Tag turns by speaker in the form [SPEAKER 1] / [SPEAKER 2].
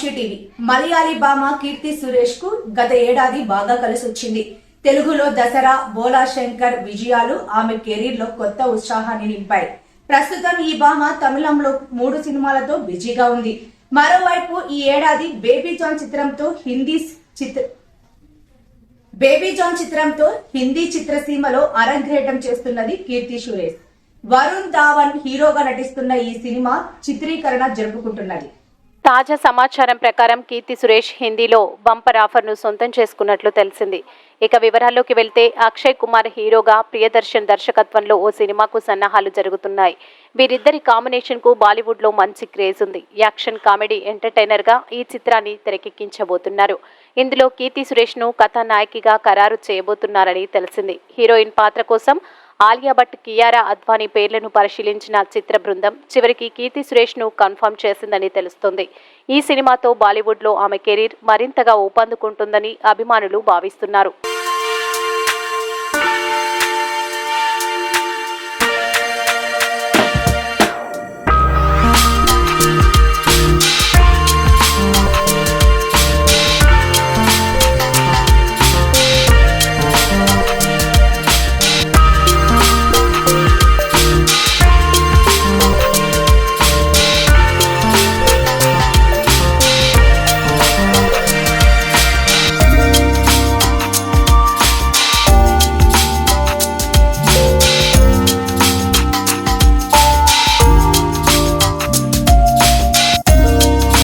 [SPEAKER 1] Vamsi TV. Malayali భామ కీర్తి సురేష్ కు గత ఏడాది బాగా కలిసొచ్చింది. తెలుగులో దసరా, బోలా శంకర్ విజయాలు ఆమె కెరీర్ లో కొత్త ఉత్సాహాన్ని నింపాయి. ప్రస్తుతం ఈ భామ తమిళంలో 3 సినిమాలతో బిజీగా ఉంది. మరోవైపు ఈ ఏడాది బేబీ జాన్ చిత్రంతో హిందీ చిత్రసీమలో అరంగేట్రం చేస్తున్నది కీర్తి సురేష్. వరుణ్ ధావన్ హీరోగా నటిస్తున్న ఈ సినిమా చిత్రీకరణ జరుపుకుంటున్నది.
[SPEAKER 2] తాజా సమాచారం ప్రకారం కీర్తి సురేష్ హిందీలో బంపర్ ఆఫర్ను సొంతం చేసుకున్నట్లు తెలిసింది. ఇక వివరాల్లోకి వెళ్తే అక్షయ్ కుమార్ హీరోగా ప్రియదర్శన్ దర్శకత్వంలో ఓ సినిమాకు సన్నాహాలు జరుగుతున్నాయి. వీరిద్దరి కాంబినేషన్ కు బాలీవుడ్ లో మంచి క్రేజ్ ఉంది. యాక్షన్ కామెడీ ఎంటర్టైనర్ గా ఈ చిత్రాన్ని తెరకెక్కించబోతున్నారు. ఇందులో కీర్తి సురేష్ ను కథానాయకిగా ఖరారు చేయబోతున్నారని తెలిసింది. హీరోయిన్ పాత్ర కోసం ఆలియా భట్, కియారా అద్వానీ పేర్లను పరిశీలించిన చిత్ర బృందం చివరికి కీర్తి సురేష్ ను కన్ఫర్మ్ చేసిందని తెలుస్తోంది. ఈ సినిమాతో బాలీవుడ్ లో ఆమె కెరీర్ మరింతగా ఊపందుకుంటుందని అభిమానులు భావిస్తున్నారు.